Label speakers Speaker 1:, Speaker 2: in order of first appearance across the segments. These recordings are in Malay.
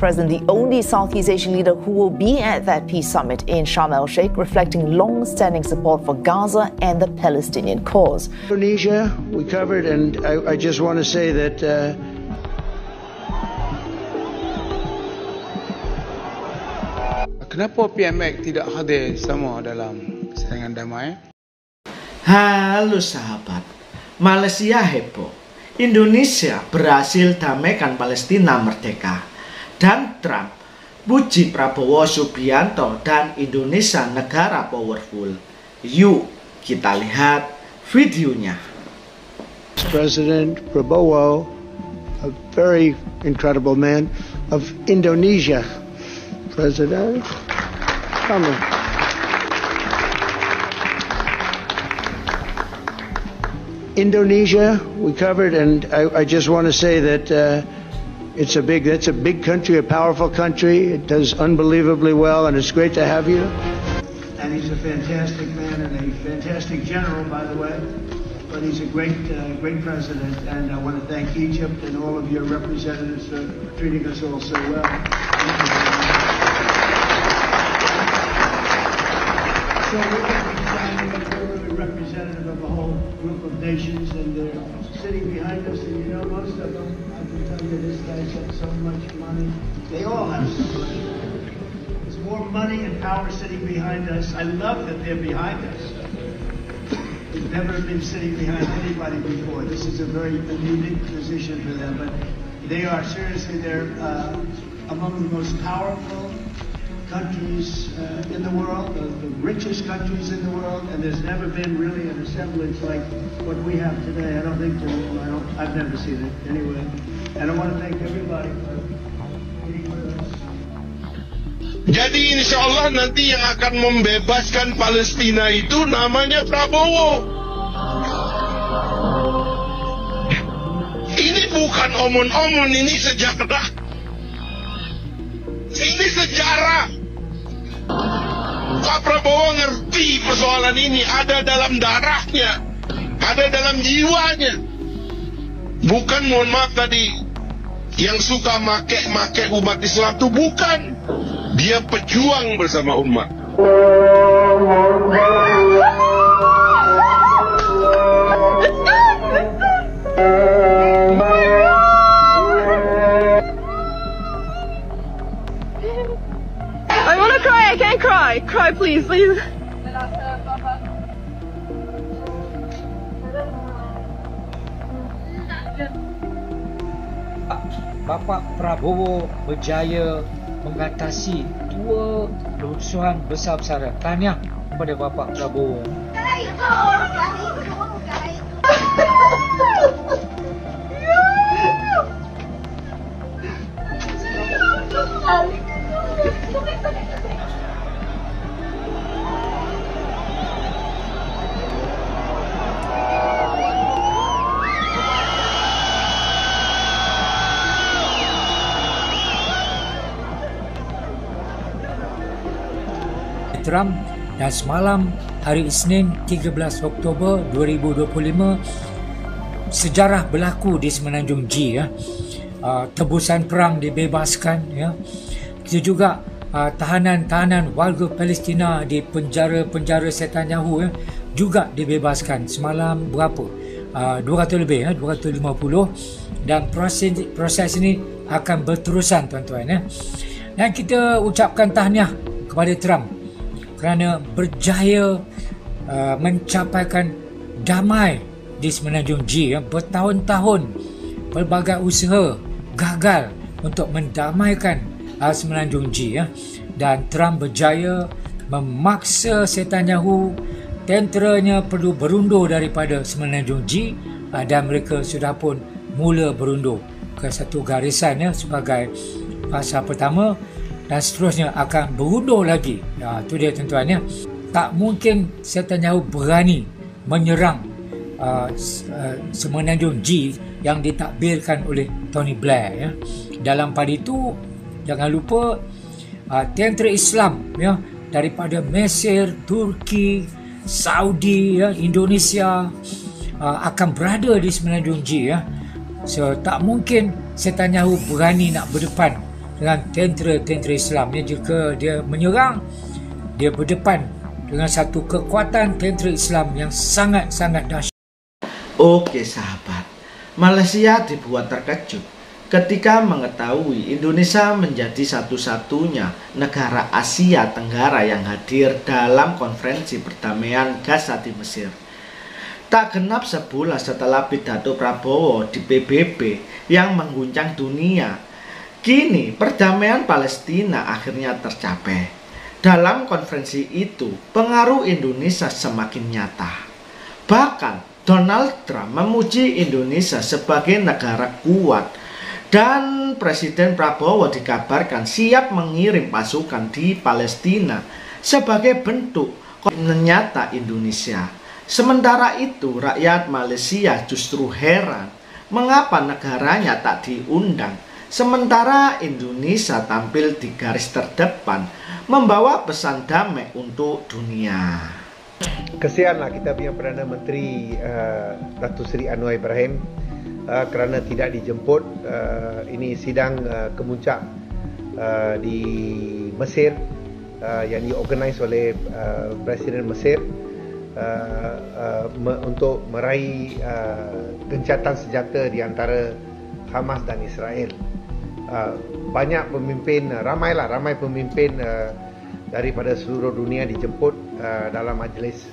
Speaker 1: President, the only Southeast Asian leader who will be at that peace summit in Sharm el-Sheikh, reflecting long-standing support for Gaza and the Palestinian cause.
Speaker 2: Indonesia, we covered, and I just want to say that
Speaker 3: kenapa PMX tidak hadir sama dalam keserangan damai?
Speaker 4: Halo sahabat, Malaysia heboh. Indonesia berhasil damaikan Palestina merdeka. Dan Trump puji Prabowo Subianto dan Indonesia negara powerful. Yuk kita lihat videonya.
Speaker 2: President Prabowo, a very incredible man of Indonesia. President, come on. Indonesia, we covered, and I just want to say that that's a big country, a powerful country. It does unbelievably well, and it's great to have you. And he's a fantastic man and a fantastic general, by the way. But he's a great president, and I want to thank Egypt and all of your representatives for treating us all so well. So we're representative of a whole group of nations, and they're sitting behind us, and you know most of them, I can tell you this guy's got so much money. They all have so much money. There's more money and power sitting behind us. I love that they're behind us. We've never been sitting behind anybody before. This is a very unique position for them, but they are seriously, they're among the most powerful countries in the world, the richest countries in the world, and there's never been really an assemblage like what we have today. I don't think I've never seen it anyway. And I want to thank everybody for being with us.
Speaker 5: Jadi insyaallah nanti yang akan membebaskan Palestina itu namanya Prabowo. Ini bukan omon-omon, ini sejarah. Ini sejarah. Pak Prabowo ngerti persoalan ini, ada dalam darahnya, ada dalam jiwanya. Bukan, mohon maaf tadi, yang suka make umat Islam itu bukan. Dia pejuang bersama umat.
Speaker 6: I want to cry, I can't cry. Cry please, please.
Speaker 7: Bapak Prabowo berjaya mengatasi dua kerusuhan besar-besaran. Tahniah kepada Bapak Prabowo. Trump, dan semalam hari Isnin 13 Oktober 2025 sejarah berlaku di Semenanjung G ya. Tebusan perang dibebaskan ya. Kita juga tahanan-tahanan warga Palestina di penjara Netanyahu ya, juga dibebaskan semalam berapa? 200 lebih ya, 250, dan proses ini akan berterusan tuan-tuan ya. Dan kita ucapkan tahniah kepada Trump kerana berjaya mencapaikan damai di Semenanjung G ya. Bertahun-tahun pelbagai usaha gagal untuk mendamaikan Semenanjung G ya. Dan Trump berjaya memaksa Netanyahu, tenteranya perlu berundur daripada Semenanjung G, dan mereka sudah pun mula berundur ke satu garisan ya, sebagai fasa pertama, dan seterusnya akan berundur lagi. Itu dia tuan-tuan ya. Tak mungkin Netanyahu berani menyerang Semenanjung G yang ditakbirkan oleh Tony Blair ya. Dalam pada itu jangan lupa tentera Islam ya, daripada Mesir, Turki, Saudi ya, Indonesia akan berada di Semenanjung G ya. So tak mungkin Netanyahu berani nak berdepan dengan tentera-tentera Islam. Jika dia menyerang, dia berdepan dengan satu kekuatan tentera Islam yang sangat-sangat dahsyat.
Speaker 4: Oke sahabat, Malaysia dibuat terkejut ketika mengetahui Indonesia menjadi satu-satunya negara Asia Tenggara yang hadir dalam konferensi perdamaian Gaza di Mesir. Tak genap sebulan setelah pidato Prabowo di PBB yang mengguncang dunia, kini perdamaian Palestina akhirnya tercapai. Dalam konferensi itu, pengaruh Indonesia semakin nyata. Bahkan Donald Trump memuji Indonesia sebagai negara kuat, dan Presiden Prabowo dikabarkan siap mengirim pasukan di Palestina sebagai bentuk nyata Indonesia. Sementara itu, rakyat Malaysia justru heran mengapa negaranya tak diundang, sementara Indonesia tampil di garis terdepan membawa pesan damai untuk dunia.
Speaker 8: Kesianlah kita punya Perdana Menteri Datuk Seri Anwar Ibrahim kerana tidak dijemput. Ini sidang kemuncak di Mesir yang diorganisasi oleh Presiden Mesir untuk meraih gencatan senjata di antara Hamas dan Israel. Banyak pemimpin, ramai pemimpin daripada seluruh dunia dijemput dalam majlis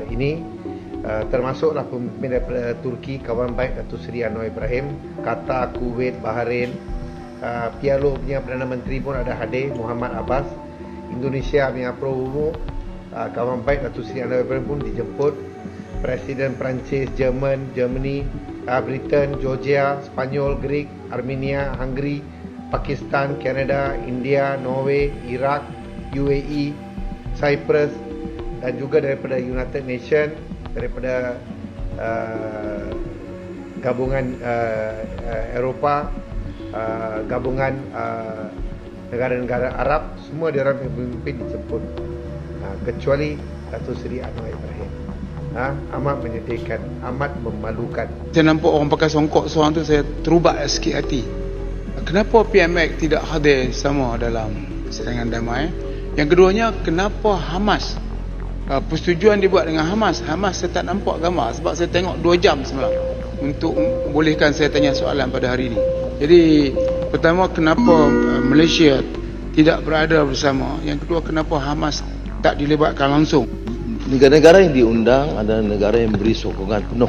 Speaker 8: ini, termasuklah pemimpin daripada Turki, kawan baik Datuk Seri Anwar Ibrahim, Qatar, Kuwait, Bahrain, PLO punya Perdana Menteri pun ada hadir, Muhammad Abbas. Indonesia punya Pro-Umu, kawan baik Datuk Seri Anwar Ibrahim pun dijemput. Presiden Perancis, Germany, Britain, Georgia, Spanyol, Greek, Armenia, Hungary, Pakistan, Canada, India, Norway, Iraq, UAE, Cyprus, dan juga daripada United Nations, daripada gabungan Eropah, gabungan negara-negara Arab, semua diorang pemimpin dijemput, kecuali Datuk Seri Anwar Ibrahim. Amat menyedihkan, amat memalukan.
Speaker 3: Saya nampak orang pakai songkok seorang tu, saya terubak sikit hati. Kenapa PMX tidak hadir sama dalam serangan damai? Yang keduanya, kenapa Hamas? Persetujuan dibuat dengan Hamas. Hamas saya tak nampak gambar sebab saya tengok 2 jam semalam untuk bolehkan saya tanya soalan pada hari ini. Jadi pertama, kenapa Malaysia tidak berada bersama? Yang kedua, kenapa Hamas tak dilibatkan langsung?
Speaker 9: Negara-negara yang diundang adalah negara yang beri sokongan penuh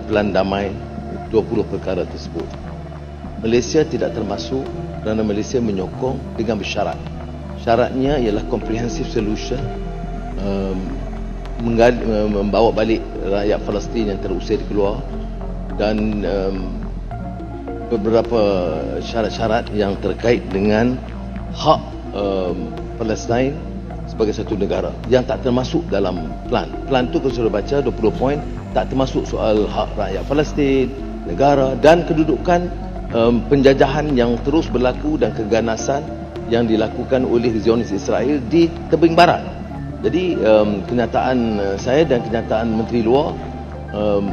Speaker 9: pelan damai 20 perkara tersebut. Malaysia tidak termasuk kerana Malaysia menyokong dengan bersyarat. Syaratnya ialah comprehensive solution, membawa balik rakyat Palestin yang terusir keluar, dan beberapa syarat-syarat yang terkait dengan hak Palestin sebagai satu negara yang tak termasuk dalam plan. Plan tu kalau sudah baca 20 poin, tak termasuk soal hak rakyat Palestin, negara dan kedudukan penjajahan yang terus berlaku dan keganasan yang dilakukan oleh Zionis Israel di tebing barat. Jadi kenyataan saya dan kenyataan Menteri Luar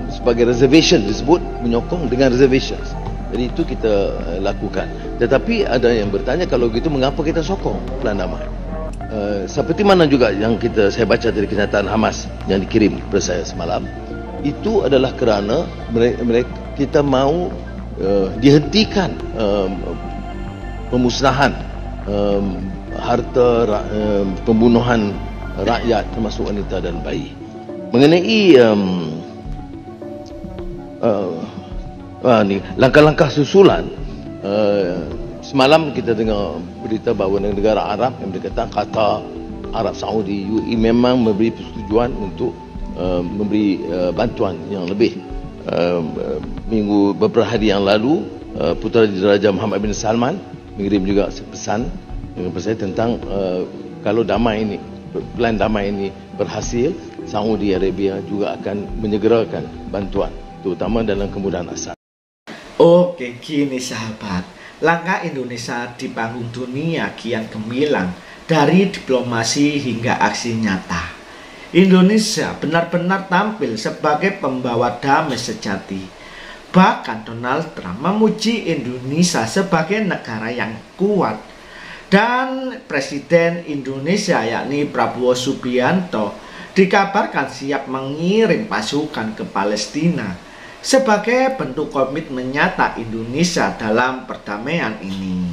Speaker 9: sebagai reservation disebut menyokong dengan reservations. Jadi itu kita lakukan. Tetapi ada yang bertanya, kalau gitu mengapa kita sokong plan damai? Seperti mana juga yang saya baca dari kenyataan Hamas yang dikirim kepada saya semalam, itu adalah kerana kita mahu dihentikan pemusnahan harta pembunuhan rakyat termasuk wanita dan bayi. Mengenai langkah-langkah susulan, semalam kita dengar berita bahawa negara Arab yang berkaitan Qatar, Arab Saudi, UAE memang memberi persetujuan untuk memberi bantuan yang lebih. Beberapa hari yang lalu, Putera Muhammad bin Salman mengirim juga pesan kepada saya tentang kalau damai ini, plan damai ini berhasil, Saudi Arabia juga akan menyegerakan bantuan, terutama dalam kemudahan asal.
Speaker 4: Oke, kini sahabat, langkah Indonesia di panggung dunia kian gemilang, dari diplomasi hingga aksi nyata. Indonesia benar-benar tampil sebagai pembawa damai sejati. Bahkan Donald Trump memuji Indonesia sebagai negara yang kuat. Dan Presiden Indonesia yakni Prabowo Subianto dikabarkan siap mengirim pasukan ke Palestina sebagai bentuk komitmen nyata Indonesia dalam perdamaian ini.